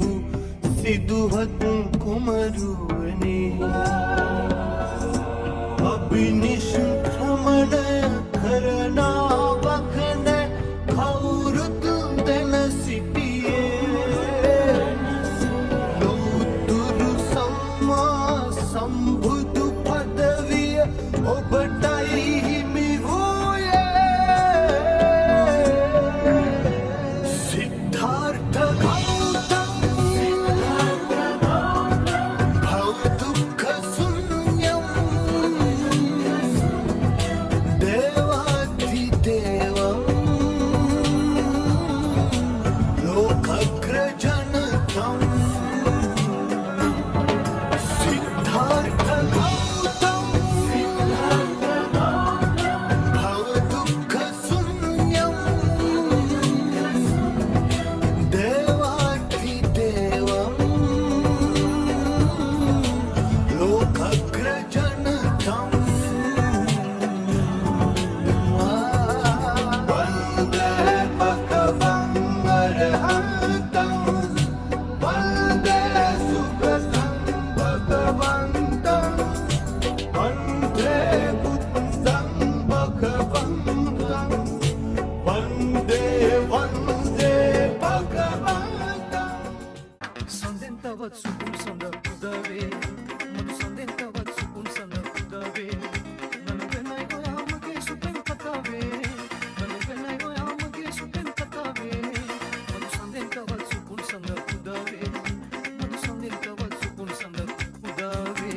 වූ සිදුහත් කුමරුවනි අභිනිෂ්ක්‍රමණය කරනා වකන කවුරුත් දැන සිටියේ ලෝතුරු සම්මා සම්බුදු පදවිය ඔබටයි හිමි වූයේ සිද්ධාර්ථ ගෞතම භවදුක්ඛ ශුන්‍යම් දේවාධිදේවම් ලෝකග්‍රජනතම් සිද්ධාර්ථ ගෞතම භවදුක්ඛ ශුන්‍යම් දේවාධිදේවම් ලෝකග්‍රජනතම් වන්දේ භගවං අරහන්තං වන්දේ සුගතං භගවන්තං වන්දේ බුද්ධං භගවන්තං වන්දේ භගවන්තං Sanden tavat sukun sanda kudave manu sanden tavat sukun sanda kudave nanu benai goyamage supen katave nanu benai goyamage supen katave manu sanden tavat sukun sanda kudave manu sanden tavat sukun sanda kudave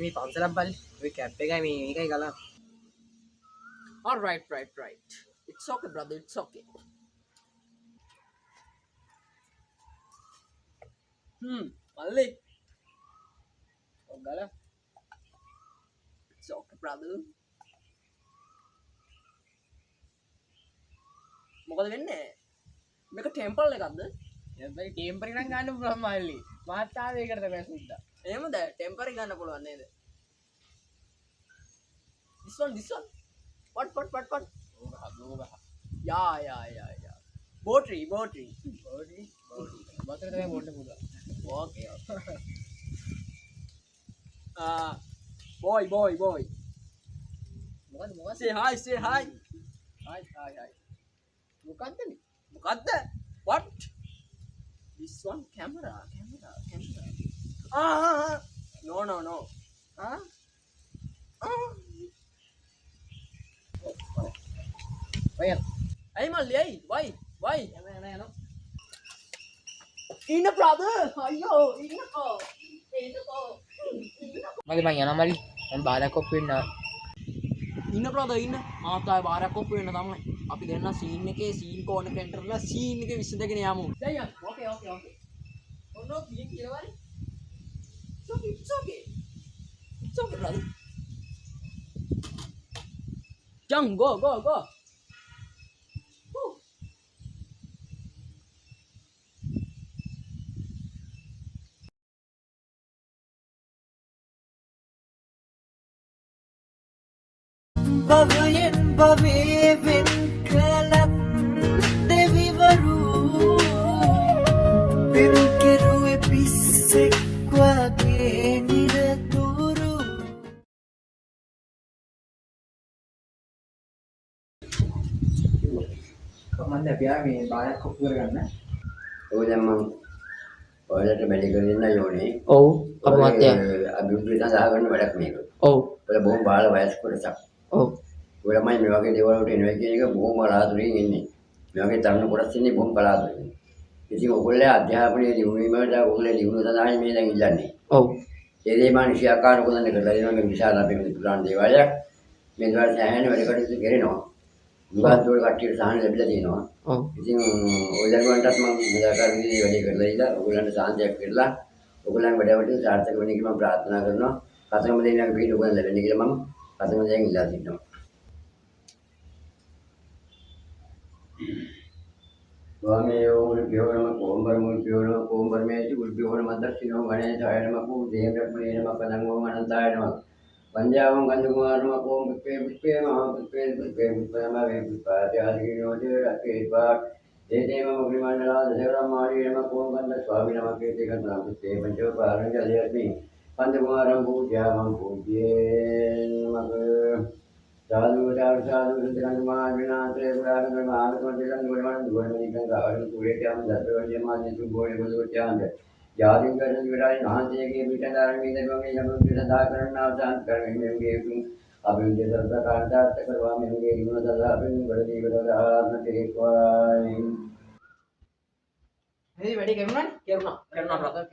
මේ පන්සලක් බලි ඔය cap එකයි මේකයි ගලන All right. It's okay, brother. It's okay. Malik. Oh, gala. It's okay, brother. මොකද වෙන්නේ? මේක temple එකක්ද? හැබැයි ටෙම්පර් එක නම් ගන්න පුළුවන් මල්ලි මාත් ආවේ ඒකට තමයි සුද්දා එහෙමද? ටෙම්පර් එක ගන්න පුළුවන් නේද? This one. What? Yeah. Botry. බෝටි බතර තමයි බෝට් එක පුදා Okay. Boy. මොකද Say hi. හායි මොකද්ද? What? This one camera. No. Huh? ඔය Hey, Mali. Why? යනවා In a brother. Ayo, මගේ මං යනවා මල්ලි මම බාරක් ඔප් වෙන්න ඉන්න brother ඉන්න. මාතාවේ බාරක් ඔප්පු වෙන්න තමයි. අපි දෙන්න සීන් එකේ සීන් කෝන කෙන්ටර්ලා සීන් එක විසඳගෙන යමු. දැන් okay. Oh no, පිය කියලා වරි. It's okay. It's okay, brother. Jump, go. Woo. භවයෙන් භවයෙන් කලත් දෙවිවරු පෙම් කෙරුවේ පිස්සෙක් වගේ නිරතුරු කමන්න අපි ආ මේ බාරක් ඔප් කරගන්න ඔය දැන් මම ඔයාලට මෙඩිකල් දෙන්න යෝනේ. ඔව් අප මහත්තයා අභිවෘද්ධිය සඳහා කරන වැඩක් මේක. ඔව් ඔය බොහොම බාල වයස් කොටසක්. ඔව් ඔය ළමයි මේ වගේ දේවල් වලට එනවා කියන එක බොහොම අලාතුරකින් ඉන්නේ. මේ වගේ තරුණ කොටස් ඉන්නේ බොහොම කලාතුරකින්. ඉතින් ඔයගොල්ලෝ අධ්‍යාපනයේ දියුණුවීමට ඔයගොල්ලෝ දියුණුව සඳහා මේ දැන් ඉල්ලන්නේ. ඔව් ඒ දේ මා නිශ්චයාකාරව කරන්න කරලා දෙනවා මේ විශාල අපේ පුරාණ දේවාලයක්. මේ දේවාල සෑහෙන වැඩ කටයුතු කරනවා. මුගත් වල කට්ටියට සාහන ලැබිලා තියෙනවා. ඔව්. ඉතින් ওই දරුවන්ටත් මම මුදාකාර විදිහේ වැඩේ කරලා ඉඳලා ඔයගොල්ලන්ට සාන්තියක් කරලා ඔයගොල්ලන් වැඩවලට සාර්ථක වෙන්න කියලා මම ප්‍රාර්ථනා කරනවා. කතම දෙන්නක පිට ඔයගොල්ලන් ලැබෙන්න කියලා මම කතම දෙයෙන් ඉල්ලා සිටිනවා. ස්වාමී ඕන පියවරම කොම්බරම පියවරම කොම්බරමේටි උල්පියවර මද්දස්සිනෝ ගණේ ඡායනමකෝ දේහබ්‍රහ්මේනම පදංගෝ මනන්තායනම පංජාවං ගන්ධකුමාරම කොම් පුප්පේ පුප්පේ මහා පුප්පේ පුප්පේ පුප්පේම වේ පුප්පාති ආදීනෝ දේරකේපා දේතේම මුග්‍රිමණ්ඩලා දසවරම්මාණීනම කොම් ගන්ධ ස්වාමීනමකේ තේකන්නා පුප්පේ පංචෝ පාරංජ අධියත්මි පංචකුමාරම් පූජ්‍යාවං පූජ්‍යේ නමක साधु साधु संतमान विनाशे पुराण महात्मा दिलन गुणवान दुवन निकन गावन पूरे क्या हम दस वर्ष माने तू बोले बोले चांद जातिं कर विराज नाचे के बिटदार में देव में हम सदा करना शांत कर में के अभी जे सरदा कांता करवा में के गुण सदा अभी बड़ी बड़ा न तेरे कोई මේ වැඩි කරුණා brother.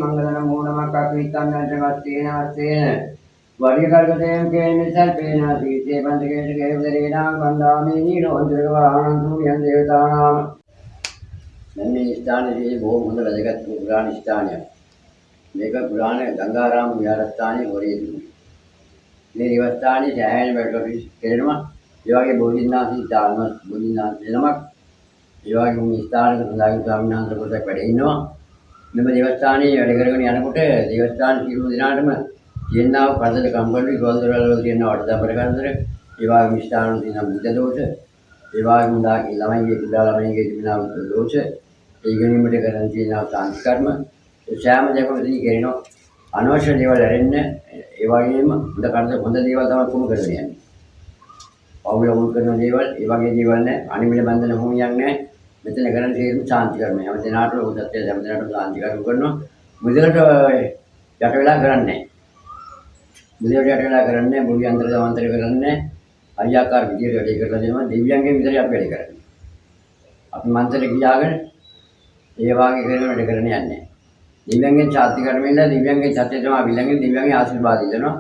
मंगलम मूलमक पीतम नजगस्तेन वरिकर्गदेव के निसर्पेन सीते बंधके केवदरेना वंदामि नीलोंद्रवाहनं सूर्यं देवतानां नन्ने स्थाने बहुत मुंदर जगत पुराण स्थान है මේක පුරාණ ගංගාරාම විහාරස්ථානයේ හොරේදී මේ විවස්ථානයේ සෑහෙන වැඩ කෙරෙනවා ඒ වගේ බෝධිනාථී ධර්ම බෝධිනාථ නමක් ඒ වගේ මේ ස්ථානක සඳහන් ස්වාමීන් වහන්සේ පොතක් වැඩ ඉන්නවා මෙම දේවස්ථානයේ වැඩ කරගෙන යනකොට දේවස්ථාන කිරු දිනාටම කියනවා පදද කම්බලි ගෝල්දරවල වල තියෙනවා වඩදාපර කරදර ඒ වගේ ස්ථාන තියෙන බුද්ධ දෝෂ ඒ වගේ මුදාගේ ළමයිගේ කුඩා ළමයිගේ තිබෙනා දෝෂ ඒ ගැනීමට කරන් තියෙනවා සාන්ති කර්ම සෑම දෙයක්ම ඉතින් කරනවා අනවශ්‍ය දේවල් ඇරෙන්න ඒ වගේම හොඳ දේවල් තමයි කොහොම කරගෙන යන්නේ. පවුල වුල් කරන දේවල් ඒ වගේ දේවල් නෑ අනිමිල බන්ධන භූමියක් නෑ මෙතන කරන්නේ සියලුම සාන්ති කර්ම. හැම දිනාටම උදත්ය හැම දිනාටම සාන්ති කර්ම කරනවා. මුදලට යට වෙලා කරන්නේ නෑ. මුදලට යට වෙලා කරන්නේ බුද්ධි අන්තර දවන්තර කරන්නේ අරියාකාර විදියට වැඩේ කරලා දෙනවා. දෙවියන්ගේ විතරයි අපි වැඩේ කරන්නේ. අපි මන්ත්‍රේ කියාගෙන ඒ වාගේ කරන වැඩ කරන යන්නේ. දිව්‍යංගෙන් ඡාති කර්මෙන්ද දිව්‍යංගේ ඡත්‍ය තමයි අවිලංගෙන් දිව්‍යංගේ ආශිර්වාද ඉල්ලනවා.